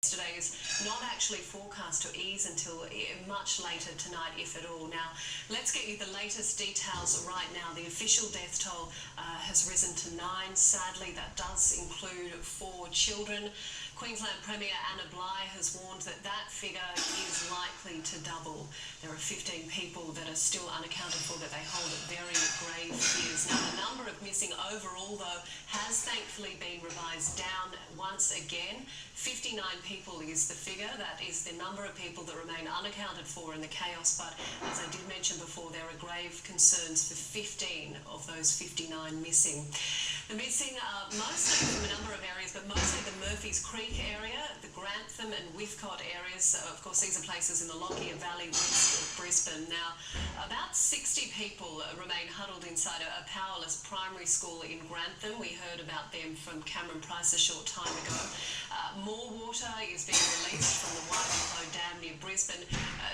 Today is not actually forecast to ease until much later tonight, if at all. Now, let's get you the latest details right now. The official death toll has risen to 9. Sadly, that does include 4 children. Queensland Premier Anna Bligh has warned that that figure is likely to double. There are 15 people that are still unaccounted for, that they hold very grave fears. Now, the number of missing overall, though, has thankfully been revised down once again. 59 people is the figure. That is the number of people that remain unaccounted for in the chaos. But as I did mention before, there are grave concerns for 15 of those 59 missing. The missing are mostly from a number of areas, but mostly the Murphy's Creek area, the Grantham and Whiffcott areas. Of course, these are places in the Lockyer Valley west of Brisbane. Now, about 60 people remain huddled inside a powerless primary school in Grantham. We heard about them from Cameron Price a short time ago. More water is being released from the Wyvenhoe Dam near Brisbane.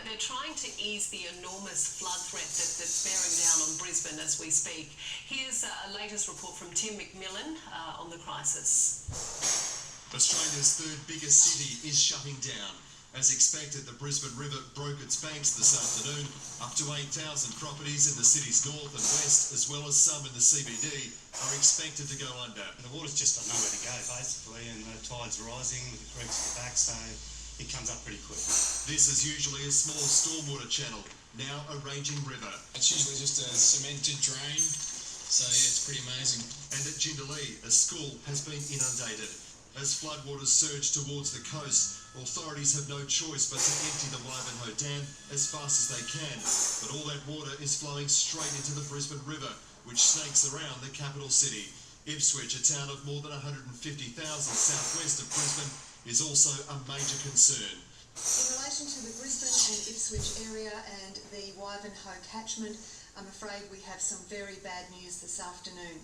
They're trying to ease the enormous flood threat that's bearing down on Brisbane as we speak. Here's a latest report from Tim McMillan on the crisis. Australia's third biggest city is shutting down. As expected, the Brisbane River broke its banks this afternoon. Up to 8,000 properties in the city's north and west, as well as some in the CBD, are expected to go under. The water's just got nowhere to go, basically, and the tide's rising with the creeks at the back, so it comes up pretty quick. This is usually a small stormwater channel, now a raging river. It's usually just a cemented drain, so yeah, it's pretty amazing. And at Jindalee, a school has been inundated. As floodwaters surge towards the coast, authorities have no choice but to empty the Wyvenhoe Dam as fast as they can. But all that water is flowing straight into the Brisbane River, which snakes around the capital city. Ipswich, a town of more than 150,000 southwest of Brisbane, is also a major concern. In relation to the Brisbane and Ipswich area and the Wyvenhoe catchment, I'm afraid we have some very bad news this afternoon.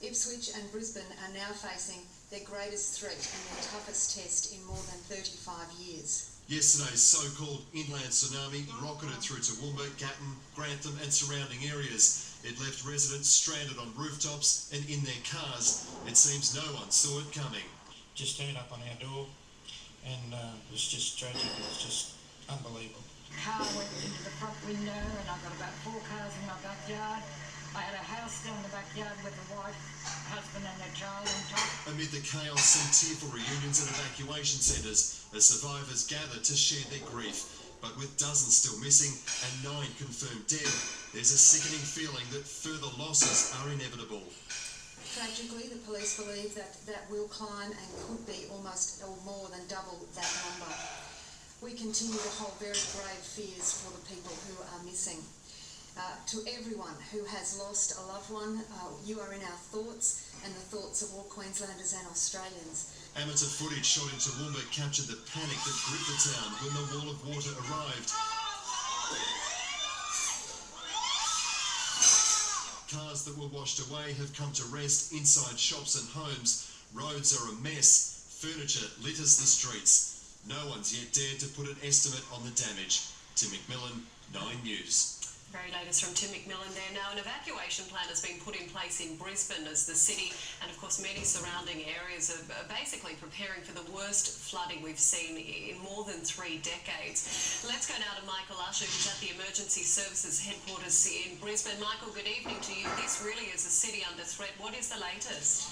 Ipswich and Brisbane are now facing their greatest threat and their toughest test in more than 35 years. Yesterday's so-called inland tsunami rocketed through Toowoomba, Gatton, Grantham and surrounding areas. It left residents stranded on rooftops and in their cars. It seems no one saw it coming. Just turned up on our door and it was just tragic. It was just unbelievable. Car went into the front window and I've got about 4 cars in my backyard. I had a house down the backyard with a wife, husband and a child on top. Amid the chaos and tearful reunions at evacuation centres, the survivors gathered to share their grief. But with dozens still missing and 9 confirmed dead, there's a sickening feeling that further losses are inevitable. Tragically, the police believe that will climb and could be almost or more than double that number. We continue to hold very grave fears for the people who are missing. To everyone who has lost a loved one, you are in our thoughts and the thoughts of all Queenslanders and Australians. Amateur footage shot in Toowoomba captured the panic that gripped the town when the wall of water arrived. Cars that were washed away have come to rest inside shops and homes. Roads are a mess. Furniture litters the streets. No one's yet dared to put an estimate on the damage. Tim McMillan, 9 News. Very latest from Tim McMillan there. Now, an evacuation plan has been put in place in Brisbane as the city and, of course, many surrounding areas are basically preparing for the worst flooding we've seen in more than 3 decades. Let's go now to Michael Usher, who's at the Emergency Services headquarters in Brisbane. Michael, good evening to you. This really is a city under threat. What is the latest?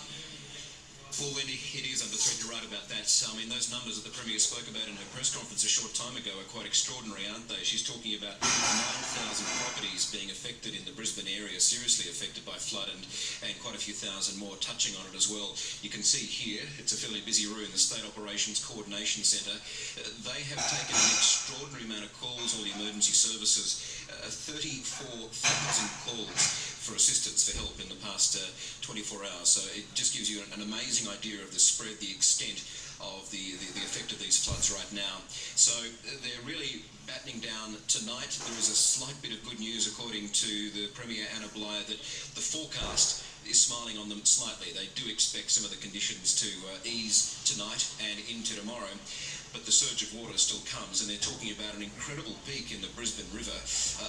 Well, Wendy, it is under threat. You're right about that. I mean, those numbers that the Premier spoke about in her press conference a short time ago are quite extraordinary, aren't they? She's talking about 9,000 properties being affected in the Brisbane area, seriously affected by flood, and quite a few thousand more touching on it as well. You can see here, it's a fairly busy room, the State Operations Coordination Centre. They have taken an extraordinary amount of calls, all the emergency services, 34,000 calls for assistance, for help in the past 24 hours. So it just gives you an amazing idea of the spread, the extent of the effect of these floods right now. So they're really battening down tonight. There is a slight bit of good news according to the Premier Anna Bligh that the forecast is smiling on them slightly. They do expect some of the conditions to ease tonight and into tomorrow. But the surge of water still comes, and they're talking about an incredible peak in the Brisbane River,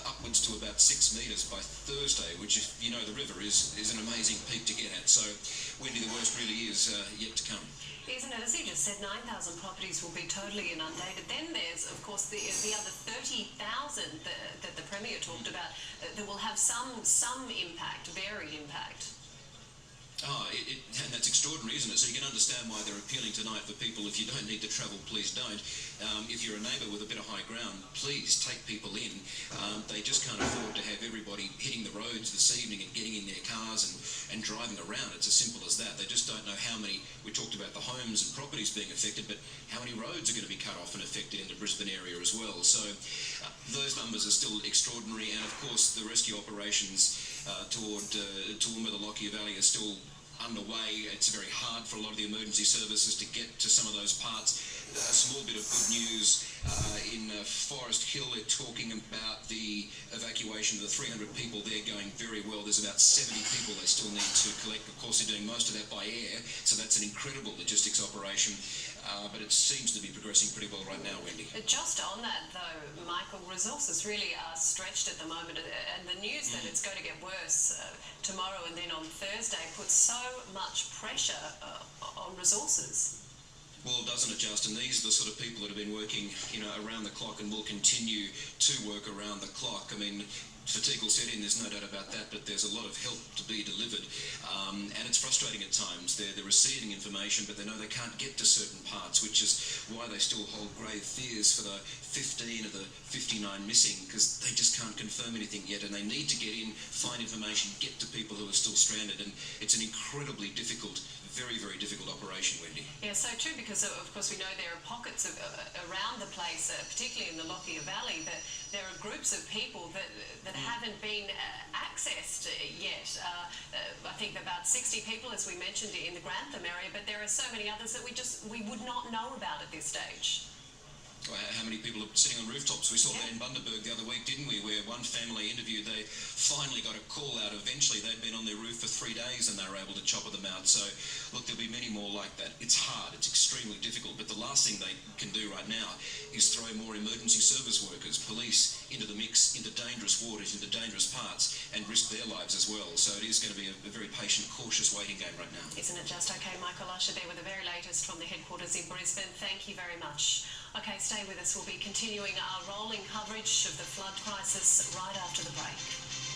upwards to about 6 metres by Thursday, which, if you know the river, is an amazing peak to get at. So, Wendy, the worst really is yet to come. Isn't it? As you just said, 9,000 properties will be totally inundated. Then there's, of course, the other 30,000 that the Premier talked about that will have some impact, varied impact. Oh, and that's extraordinary, isn't it? So you can understand why they're appealing tonight for people. If you don't need to travel, please don't. If you're a neighbour with a bit of high ground, please take people in. They just can't afford to have everybody hitting the roads this evening and getting in their cars and driving around. It's as simple as that. They just don't know how many. We talked about the homes and properties being affected, but how many roads are going to be cut off and affected in the Brisbane area as well. So those numbers are still extraordinary, and of course the rescue operations toward the Lockyer Valley are still underway. It's very hard for a lot of the emergency services to get to some of those parts. A small bit of good news in Forest Hill. They're talking about the evacuation of the 300 people there going very well. There's about 70 people they still need to collect. Of course, they're doing most of that by air, so that's an incredible logistics operation. But it seems to be progressing pretty well right now, Wendy. Just on that, though, Michael, resources really are stretched at the moment, and the news that it's going to get worse tomorrow and then on Thursday puts so much pressure on resources. Well, doesn't it, Justin? These are the sort of people that have been working, around the clock and will continue to work around the clock. I mean, fatigue will set in, there's no doubt about that, but there's a lot of help to be delivered. And it's frustrating at times. They're receiving information, but they know they can't get to certain parts, which is why they still hold grave fears for the 15 of the 59 missing, because they just can't confirm anything yet, and they need to get in, find information, get to people who are still stranded, and it's an incredibly difficult, very, very difficult operation, Wendy. Yeah, so true, because of course we know there are pockets around the place, particularly in the Lockyer Valley, that there are groups of people that haven't been accessed yet. I think about 60 people, as we mentioned, in the Grantham area, but there are so many others that we would not know about at this stage. How many people are sitting on rooftops? We saw that in Bundaberg the other week, didn't we, where one family interviewed, they finally got a call out. Eventually they'd been on their roof for 3 days and they were able to chopper them out. So look, there'll be many more like that. It's hard, it's extremely difficult, but the last thing they can do right now is throw more emergency service workers, police into the mix, into dangerous waters, into dangerous parts, and risk their lives as well. So it is going to be a very patient, cautious waiting game right now. Isn't it just? Okay, Michael Usher there with the very latest from the headquarters in Brisbane. Thank you very much. Okay, stay with us. We'll be continuing our rolling coverage of the flood crisis right after the break.